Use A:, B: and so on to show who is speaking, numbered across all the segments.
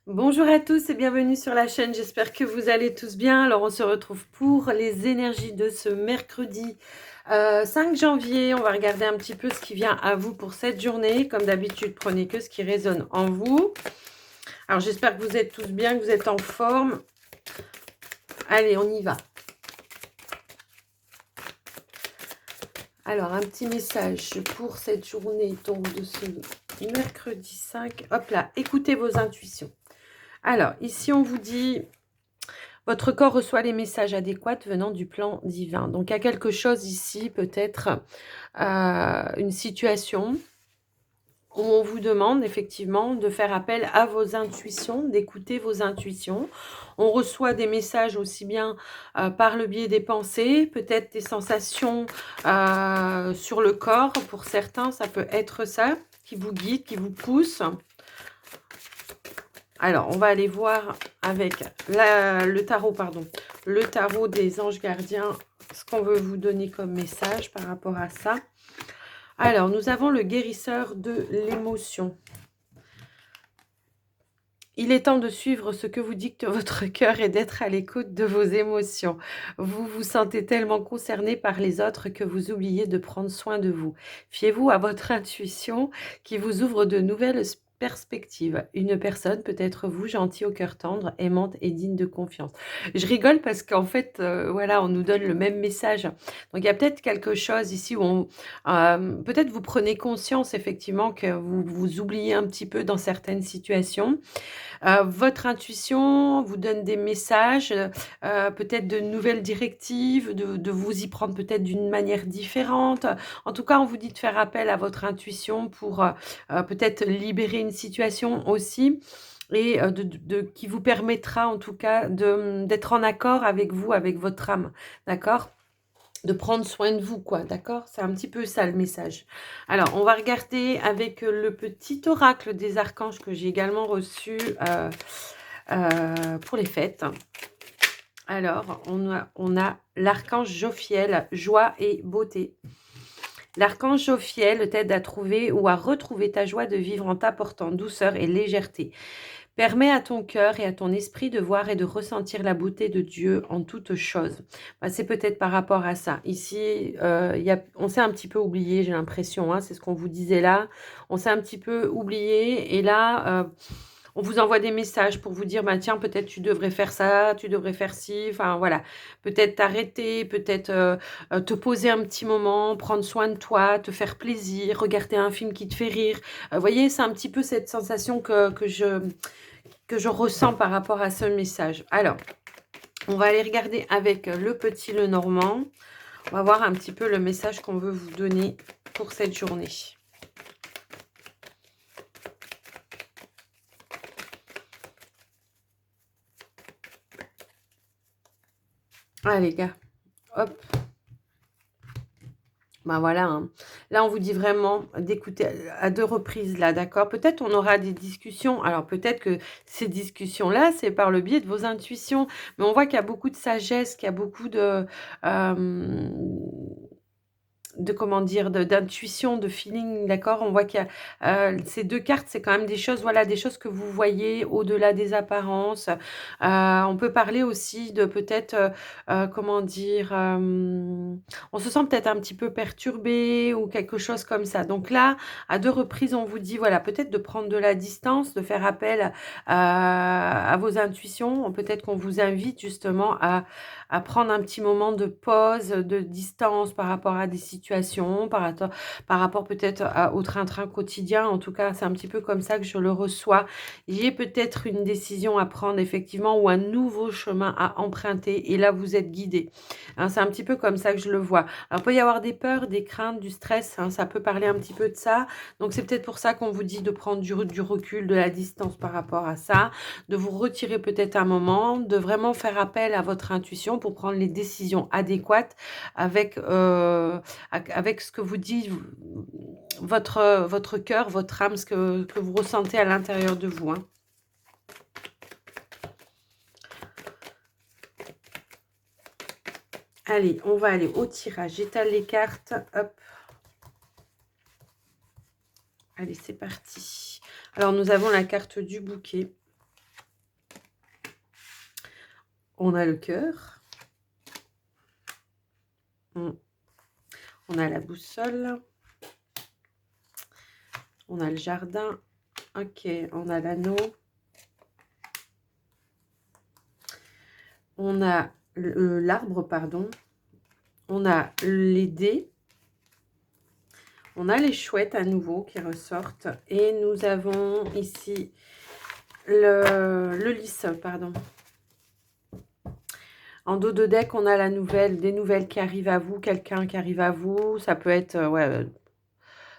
A: Bonjour à tous et bienvenue sur la chaîne, j'espère que vous allez tous bien. Alors on se retrouve pour les énergies de ce mercredi 5 janvier. On va regarder un petit peu ce qui vient à vous pour cette journée. Comme d'habitude, prenez que ce qui résonne en vous. Alors j'espère que vous êtes tous bien, que vous êtes en forme. Allez, on y va. Alors un petit message pour cette journée donc de ce mercredi 5. Hop là, écoutez vos intuitions. Alors ici on vous dit... Votre corps reçoit les messages adéquats venant du plan divin. Donc, il y a quelque chose ici, peut-être une situation où on vous demande effectivement de faire appel à vos intuitions, d'écouter vos intuitions. On reçoit des messages aussi bien par le biais des pensées, peut-être des sensations sur le corps. Pour certains, ça peut être ça qui vous guide, qui vous pousse. Alors, on va aller voir avec le tarot, pardon, le tarot des anges gardiens, ce qu'on veut vous donner comme message par rapport à ça. Alors, nous avons le guérisseur de l'émotion. Il est temps de suivre ce que vous dicte votre cœur et d'être à l'écoute de vos émotions. Vous vous sentez tellement concerné par les autres que vous oubliez de prendre soin de vous. Fiez-vous à votre intuition qui vous ouvre de nouvelles perspectives. Une personne peut être vous, gentil au cœur tendre, aimante et digne de confiance. Je rigole parce qu'en fait, voilà, on nous donne le même message. Donc, il y a peut-être quelque chose ici où peut-être vous prenez conscience effectivement que vous vous oubliez un petit peu dans certaines situations. Votre intuition vous donne des messages, peut-être de nouvelles directives, de vous y prendre peut-être d'une manière différente. En tout cas, on vous dit de faire appel à votre intuition pour, peut-être libérer une situation aussi et qui vous permettra en tout cas d'être en accord avec vous, avec votre âme, d'accord? De prendre soin de vous, quoi, d'accord? C'est un petit peu ça le message. Alors, on va regarder avec le petit oracle des archanges que j'ai également reçu pour les fêtes. Alors, on a l'archange Jophiel, joie et beauté. L'archange Jophiel t'aide à trouver ou à retrouver ta joie de vivre en t'apportant douceur et légèreté. Permets à ton cœur et à ton esprit de voir et de ressentir la beauté de Dieu en toutes choses. Bah, c'est peut-être par rapport à ça. Ici, on s'est un petit peu oublié, j'ai l'impression, hein, c'est ce qu'on vous disait là. On s'est un petit peu oublié et là, on vous envoie des messages pour vous dire, bah, tiens, peut-être tu devrais faire ça, tu devrais faire ci, enfin voilà. Peut-être t'arrêter, peut-être te poser un petit moment, prendre soin de toi, te faire plaisir, regarder un film qui te fait rire. Vous voyez, c'est un petit peu cette sensation que je ressens par rapport à ce message. Alors, on va aller regarder avec le petit Lenormand. On va voir un petit peu le message qu'on veut vous donner pour cette journée. Ah les gars, hop. Ben voilà, hein. Là, on vous dit vraiment d'écouter à 2 reprises, là, d'accord? Peut-être on aura des discussions. Alors, peut-être que ces discussions-là, c'est par le biais de vos intuitions. Mais on voit qu'il y a beaucoup de sagesse, qu'il y a beaucoup de comment dire, d'intuition, de feeling, d'accord? On voit qu'il y a ces 2 cartes, c'est quand même des choses, voilà, des choses que vous voyez au-delà des apparences. On peut parler aussi de peut-être, comment dire, on se sent peut-être un petit peu perturbé ou quelque chose comme ça. Donc là, à 2 reprises, on vous dit, voilà, peut-être de prendre de la distance, de faire appel à vos intuitions. Peut-être qu'on vous invite justement à prendre un petit moment de pause, de distance par rapport à des situations, par rapport peut-être au train-train quotidien. En tout cas, c'est un petit peu comme ça que je le reçois. Il y a peut-être une décision à prendre effectivement ou un nouveau chemin à emprunter et là, vous êtes guidé. Hein, c'est un petit peu comme ça que je le vois. Alors, il peut y avoir des peurs, des craintes, du stress. Hein, ça peut parler un petit peu de ça. Donc, c'est peut-être pour ça qu'on vous dit de prendre du recul, de la distance par rapport à ça, de vous retirer peut-être un moment, de vraiment faire appel à votre intuition pour prendre les décisions adéquates avec, avec ce que vous dit votre cœur, votre âme, ce que vous ressentez à l'intérieur de vous. Hein. Allez, on va aller au tirage. J'étale les cartes. Hop. Allez, c'est parti. Alors, nous avons la carte du bouquet. On a le cœur. On a la boussole. On a le jardin. Ok, on a l'anneau. On a l'arbre, pardon. On a les dés. On a les chouettes à nouveau qui ressortent. Et nous avons ici le lys, pardon. En dos de deck, on a des nouvelles qui arrivent à vous, quelqu'un qui arrive à vous. Ça peut être,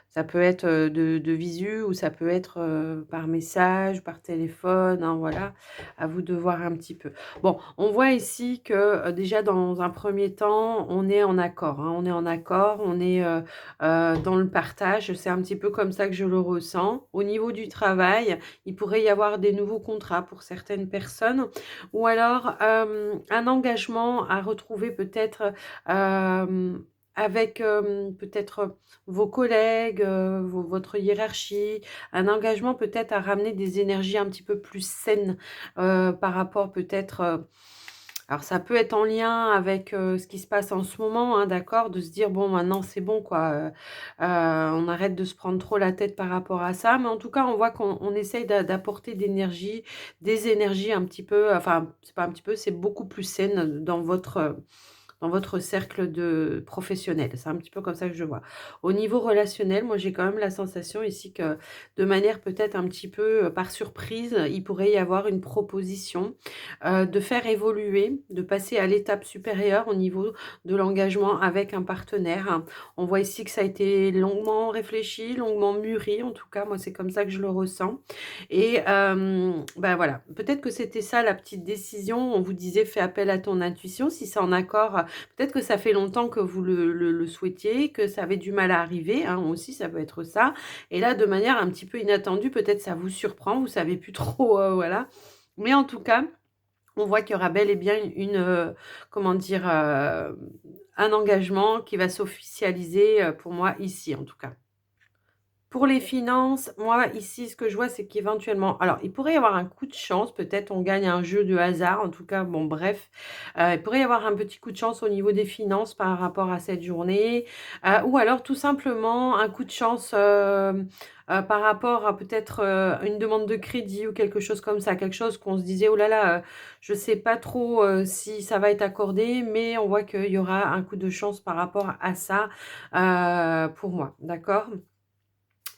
A: ça peut être de visu ou ça peut être par message, par téléphone, hein, voilà, à vous de voir un petit peu. Bon, on voit ici que déjà dans un premier temps, on est en accord, hein, on est en accord, on est dans le partage, c'est un petit peu comme ça que je le ressens. Au niveau du travail, il pourrait y avoir des nouveaux contrats pour certaines personnes ou alors un engagement à retrouver peut-être avec peut-être vos collègues, votre hiérarchie, un engagement peut-être à ramener des énergies un petit peu plus saines par rapport peut-être... alors ça peut être en lien avec ce qui se passe en ce moment, hein, d'accord, de se dire bon maintenant c'est bon quoi, on arrête de se prendre trop la tête par rapport à ça, mais en tout cas on voit qu'on essaye d'apporter des énergies un petit peu, enfin c'est pas un petit peu, c'est beaucoup plus saines dans votre cercle de professionnel. C'est un petit peu comme ça que je vois. Au niveau relationnel, moi j'ai quand même la sensation ici que de manière peut-être un petit peu par surprise, il pourrait y avoir une proposition de faire évoluer, de passer à l'étape supérieure au niveau de l'engagement avec un partenaire. On voit ici que ça a été longuement réfléchi, longuement mûri, en tout cas moi c'est comme ça que je le ressens. Et ben voilà, peut-être que c'était ça la petite décision. On vous disait fais appel à ton intuition, si c'est en accord. Peut-être que ça fait longtemps que vous le souhaitiez, que ça avait du mal à arriver, hein, aussi ça peut être ça. Et là, de manière un petit peu inattendue, peut-être ça vous surprend, vous savez plus trop, voilà. Mais en tout cas, on voit qu'il y aura bel et bien comment dire, un engagement qui va s'officialiser pour moi ici, en tout cas. Pour les finances, moi, ici, ce que je vois, c'est qu'éventuellement, alors, il pourrait y avoir un coup de chance, peut-être on gagne un jeu de hasard, en tout cas, bon, bref, il pourrait y avoir un petit coup de chance au niveau des finances par rapport à cette journée, ou alors tout simplement un coup de chance par rapport à peut-être une demande de crédit ou quelque chose comme ça, quelque chose qu'on se disait, oh là là, je ne sais pas trop si ça va être accordé, mais on voit qu'il y aura un coup de chance par rapport à ça pour moi, d'accord?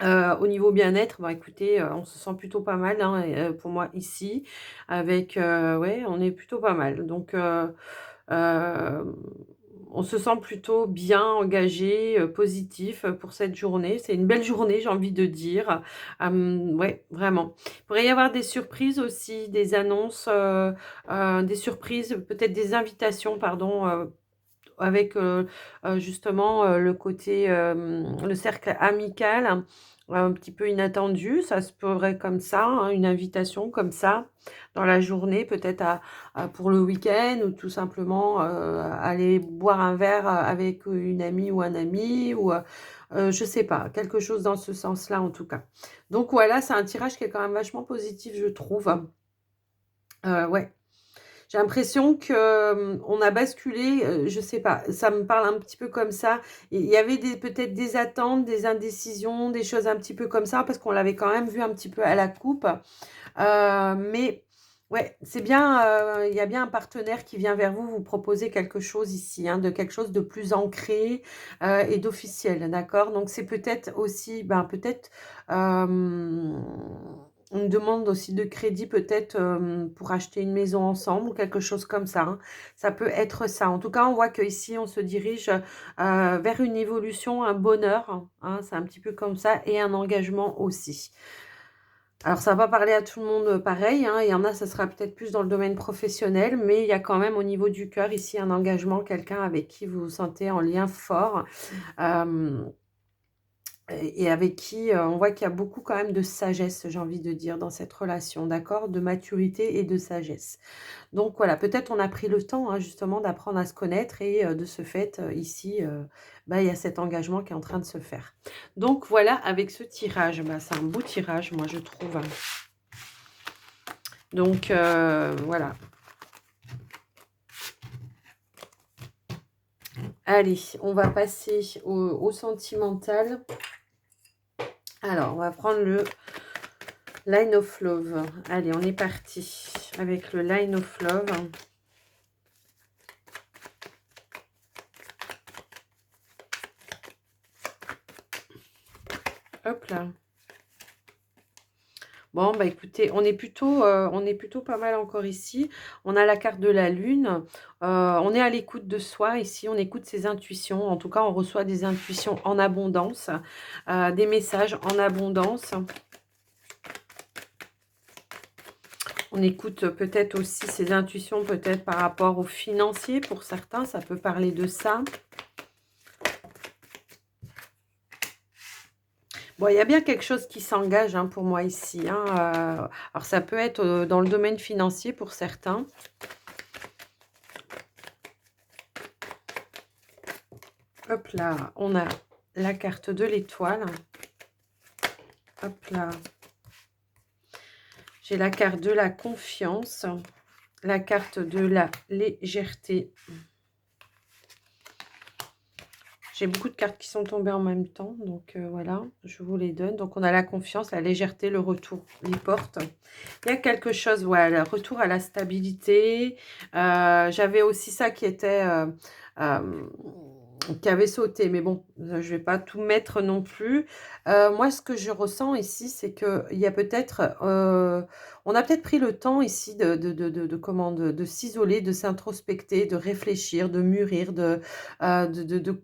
A: Au niveau bien-être, bah, écoutez, on se sent plutôt pas mal, hein, et pour moi ici avec, ouais, on est plutôt pas mal donc hem, on se sent plutôt bien engagé, positif, pour cette journée. C'est une belle journée, j'ai envie de dire. Ouais, vraiment. Il pourrait y avoir des surprises aussi, des annonces, des surprises, peut-être des invitations, pardon, avec, justement, le côté, le cercle amical, un petit peu inattendu. Ça se pourrait comme ça, hein, une invitation comme ça, dans la journée, peut-être pour le week-end ou tout simplement, aller boire un verre, avec, une amie ou un ami ou, je sais pas, quelque chose dans ce sens-là, en tout cas. Donc voilà, c'est un tirage qui est quand même vachement positif, je trouve. Ouais. J'ai l'impression que, on a basculé, je sais pas, ça me parle un petit peu comme ça. Il y avait peut-être des attentes, des indécisions, des choses un petit peu comme ça, parce qu'on l'avait quand même vu un petit peu à la coupe. Mais ouais, c'est bien, il y a bien un partenaire qui vient vers vous, vous proposer quelque chose ici, hein, de quelque chose de plus ancré, et d'officiel, d'accord? Donc c'est peut-être aussi, ben, peut-être, hem, une demande aussi de crédit peut-être, pour acheter une maison ensemble ou quelque chose comme ça, hein. Ça peut être ça. En tout cas, on voit qu'ici, on se dirige, vers une évolution, un bonheur, hein, c'est un petit peu comme ça et un engagement aussi. Alors ça va pas parler à tout le monde, pareil, hein. Il y en a, ça sera peut-être plus dans le domaine professionnel, mais il y a quand même au niveau du cœur ici un engagement, quelqu'un avec qui vous vous sentez en lien fort, hem et avec qui, on voit qu'il y a beaucoup quand même de sagesse, j'ai envie de dire, dans cette relation, d'accord? De maturité et de sagesse. Donc voilà, peut-être on a pris le temps, hein, justement d'apprendre à se connaître et de ce fait, ici, bah, il y a cet engagement qui est en train de se faire. Donc voilà, avec ce tirage, bah, c'est un beau tirage, moi je trouve, hein. Donc voilà. Allez, on va passer au sentimental. Alors, on va prendre le Line of Love. Allez, on est parti avec le Line of Love. Hop là. Bon, bah écoutez, on est plutôt pas mal encore ici. On a la carte de la lune. On est à l'écoute de soi ici. On écoute ses intuitions. En tout cas, on reçoit des intuitions en abondance, des messages en abondance. On écoute peut-être aussi ses intuitions, peut-être par rapport aux financiers. Pour certains, ça peut parler de ça. Bon, il y a bien quelque chose qui s'engage hein, pour moi ici. Hein, alors, ça peut être dans le domaine financier pour certains. Hop là, on a la carte de l'étoile. Hop là. J'ai la carte de la confiance. La carte de la légèreté. J'ai beaucoup de cartes qui sont tombées en même temps, donc voilà, je vous les donne. Donc on a la confiance, la légèreté, le retour, les portes. Il y a quelque chose, voilà, retour à la stabilité. J'avais aussi ça qui était, qui avait sauté, mais bon, je vais pas tout mettre non plus. Moi, ce que je ressens ici, c'est qu'il y a peut-être, on a peut-être pris le temps ici comment, de s'isoler, de s'introspecter, de réfléchir, de mûrir,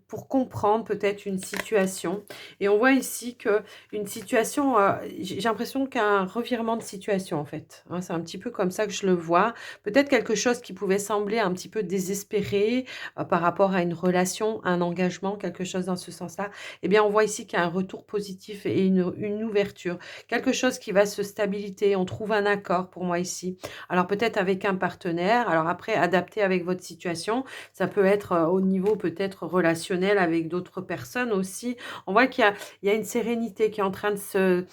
A: pour comprendre peut-être une situation. Et on voit ici que une situation, j'ai l'impression qu'un revirement de situation en fait. Hein, c'est un petit peu comme ça que je le vois. Peut-être quelque chose qui pouvait sembler un petit peu désespéré par rapport à une relation, un engagement, quelque chose dans ce sens-là. Eh bien, on voit ici qu'il y a un retour positif et une ouverture. Quelque chose qui va se stabiliser. On trouve un accord pour moi ici. Alors peut-être avec un partenaire. Alors après, adapté avec votre situation. Ça peut être au niveau peut-être relationnel avec d'autres personnes aussi. On voit il y a une sérénité qui est en train de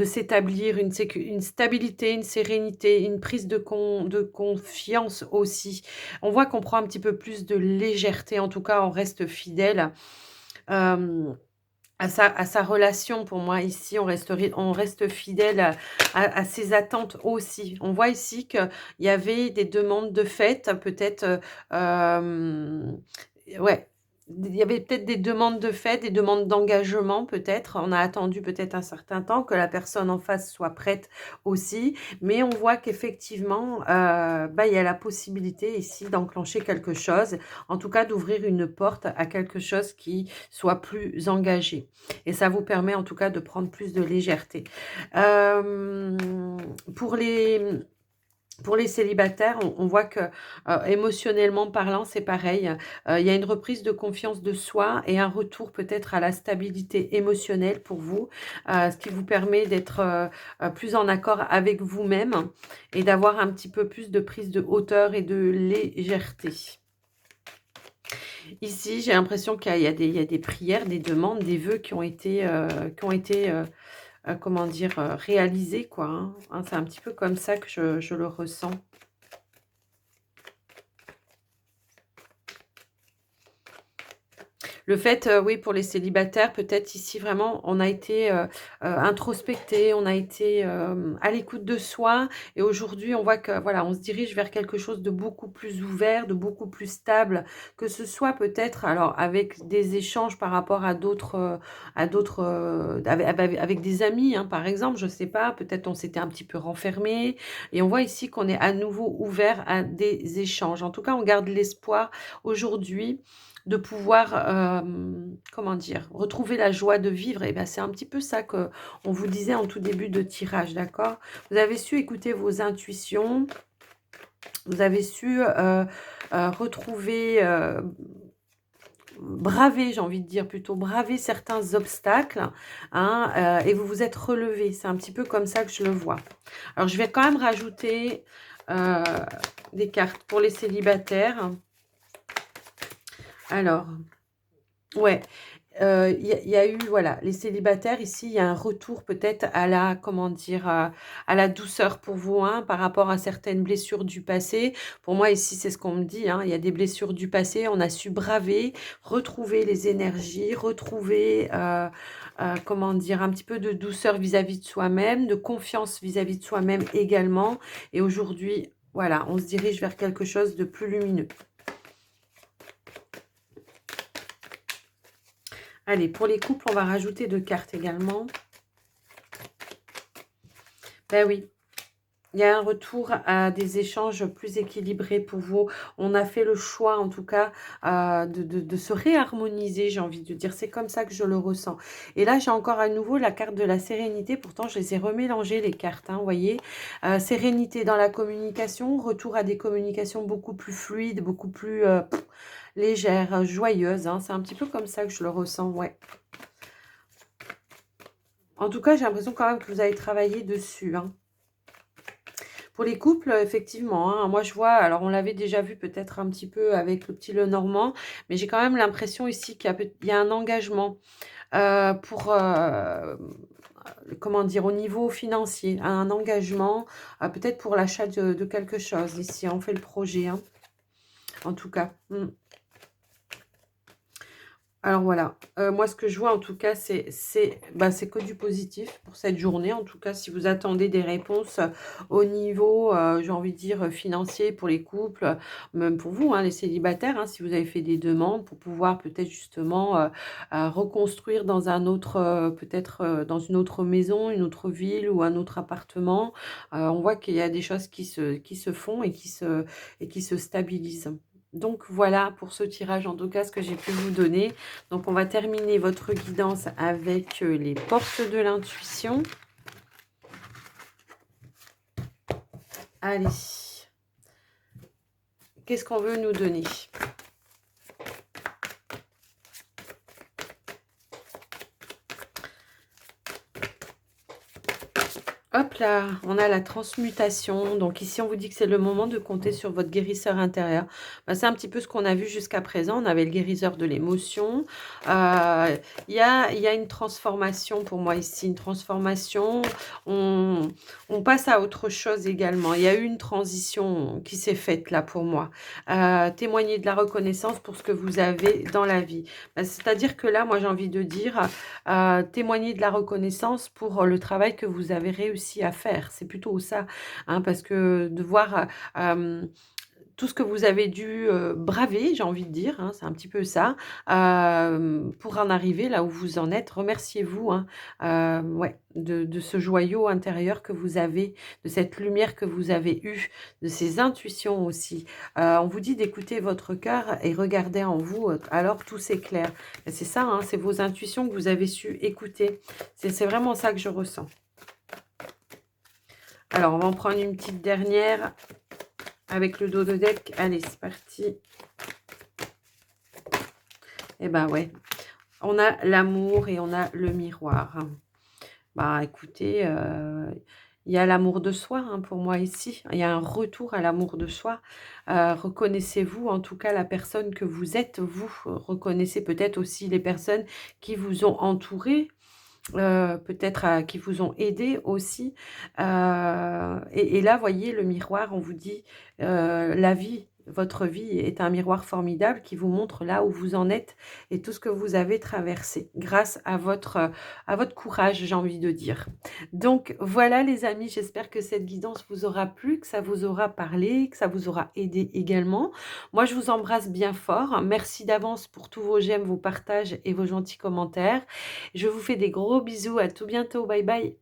A: s'établir, une stabilité, une sérénité, une prise de confiance aussi. On voit qu'on prend un petit peu plus de légèreté. En tout cas, on reste fidèle. À sa relation, pour moi, ici, on reste fidèle à ses attentes aussi. On voit ici qu'il y avait des demandes de fête, peut-être, ouais, il y avait peut-être des demandes de fait, des demandes d'engagement peut-être. On a attendu peut-être un certain temps que la personne en face soit prête aussi. Mais on voit qu'effectivement, bah, il y a la possibilité ici d'enclencher quelque chose. En tout cas, d'ouvrir une porte à quelque chose qui soit plus engagé. Et ça vous permet en tout cas de prendre plus de légèreté. Euh, pour les... Pour les célibataires, on voit que émotionnellement parlant, c'est pareil. Il y a une reprise de confiance de soi et un retour peut-être à la stabilité émotionnelle pour vous, ce qui vous permet d'être plus en accord avec vous-même et d'avoir un petit peu plus de prise de hauteur et de légèreté. Ici, j'ai l'impression qu'il y a des prières, des demandes, des vœux qui ont été, comment dire, réalisés, quoi. Hein. C'est un petit peu comme ça que je le ressens. Le fait, oui, pour les célibataires, peut-être ici vraiment, on a été introspecté, on a été à l'écoute de soi. Et aujourd'hui, on voit que voilà, on se dirige vers quelque chose de beaucoup plus ouvert, de beaucoup plus stable, que ce soit peut-être, alors avec des échanges par rapport à d'autres, avec des amis, hein, par exemple, je sais pas, peut-être on s'était un petit peu renfermé. Et on voit ici qu'on est à nouveau ouvert à des échanges. En tout cas, on garde l'espoir aujourd'hui de pouvoir, comment dire, retrouver la joie de vivre. Et bien, c'est un petit peu ça que on vous disait en tout début de tirage, d'accord? Vous avez su écouter vos intuitions, vous avez su retrouver, braver, j'ai envie de dire plutôt, braver certains obstacles, hein, et vous vous êtes relevé. C'est un petit peu comme ça que je le vois. Alors, je vais quand même rajouter des cartes pour les célibataires. Alors, ouais. Il y a eu, voilà, les célibataires ici, il y a un retour peut-être à la, comment dire, à la douceur pour vous, hein, par rapport à certaines blessures du passé. Pour moi ici, c'est ce qu'on me dit, hein, il y a des blessures du passé, on a su braver, retrouver les énergies, retrouver, comment dire, un petit peu de douceur vis-à-vis de soi-même, de confiance vis-à-vis de soi-même également. Et aujourd'hui, voilà, on se dirige vers quelque chose de plus lumineux. Allez, pour les couples, on va rajouter 2 cartes également. Ben oui, il y a un retour à des échanges plus équilibrés pour vous. On a fait le choix, en tout cas, de se réharmoniser, j'ai envie de dire. C'est comme ça que je le ressens. Et là, j'ai encore à nouveau la carte de la sérénité. Pourtant, je les ai remélangées, les cartes, hein, vous voyez. Sérénité dans la communication, retour à des communications beaucoup plus fluides, beaucoup plus légères, joyeuses, hein. C'est un petit peu comme ça que je le ressens, ouais. En tout cas, j'ai l'impression quand même que vous avez travaillé dessus, hein. Pour les couples, effectivement, hein, moi je vois, alors on l'avait déjà vu peut-être un petit peu avec le petit Lenormand, mais j'ai quand même l'impression ici qu'il y a un engagement pour, comment dire, au niveau financier, un engagement, peut-être pour l'achat de quelque chose. Ici, on fait le projet, hein, en tout cas. Alors voilà, moi ce que je vois en tout cas, c'est que du positif pour cette journée. En tout cas, si vous attendez des réponses au niveau, j'ai envie de dire, financier pour les couples, même pour vous, hein, les célibataires, hein, si vous avez fait des demandes pour pouvoir peut-être justement, reconstruire dans un autre, peut-être, dans une autre maison, une autre ville ou un autre appartement. On voit qu'il y a des choses qui se font et qui se stabilisent. Donc voilà pour ce tirage, en tout cas, ce que j'ai pu vous donner. Donc on va terminer votre guidance avec les portes de l'intuition. Allez, qu'est-ce qu'on veut nous donner ? Hop là, on a la transmutation. Donc ici, on vous dit que c'est le moment de compter sur votre guérisseur intérieur. Ben, c'est un petit peu ce qu'on a vu jusqu'à présent. On avait le guérisseur de l'émotion. Il y a une transformation pour moi ici, une transformation. On passe à autre chose également. Il y a eu une transition qui s'est faite là pour moi. Témoigner de la reconnaissance pour ce que vous avez dans la vie. Ben, c'est-à-dire que là, moi, j'ai envie de dire, témoigner de la reconnaissance pour le travail que vous avez réussi à faire. C'est plutôt ça, hein, parce que de voir tout ce que vous avez dû braver, j'ai envie de dire, hein, c'est un petit peu ça, pour en arriver là où vous en êtes. Remerciez-vous, hein, ouais, de ce joyau intérieur que vous avez, de cette lumière que vous avez eue, de ces intuitions aussi. On vous dit d'écouter votre cœur et regarder en vous, alors tout s'éclaire. C'est ça, hein, c'est vos intuitions que vous avez su écouter. C'est vraiment ça que je ressens. Alors, on va en prendre une petite dernière avec le dos de deck. Allez, c'est parti. Eh ben ouais, on a l'amour et on a le miroir. Bah écoutez, il y a l'amour de soi, hein, pour moi ici. Il y a un retour à l'amour de soi. Reconnaissez-vous, en tout cas, la personne que vous êtes, vous. Reconnaissez peut-être aussi les personnes qui vous ont entouré. Peut-être qui vous ont aidé aussi. Et là, voyez, le miroir, on vous dit, la vie, votre vie est un miroir formidable qui vous montre là où vous en êtes et tout ce que vous avez traversé grâce à votre courage, j'ai envie de dire. Donc voilà les amis, j'espère que cette guidance vous aura plu, que ça vous aura parlé, que ça vous aura aidé également. Moi, je vous embrasse bien fort. Merci d'avance pour tous vos j'aime, vos partages et vos gentils commentaires. Je vous fais des gros bisous, à tout bientôt, bye bye.